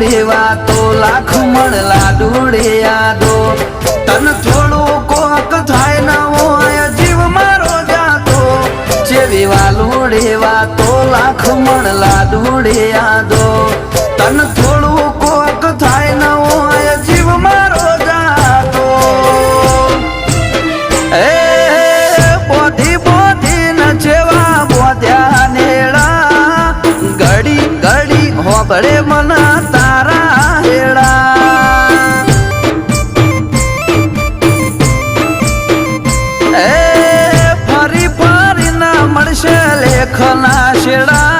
લાડુડી વાતો લાખ મણ લાડુડી યાદો તન થોડું કોક થાય ન હોય જીવ મારો જાતો જેવી વાલુડી વાતો લાખ મણ લાડુડી યાદો તન થોડું કોક થાય ન હોય જીવ મારો જાતો એ બોધી બોધી ન જેવા બોધ્યા નેડા ઘડી ઘડી હોબળે મના તારા હેડા એ ફરી ફરી ના મળશે લેખના શેડા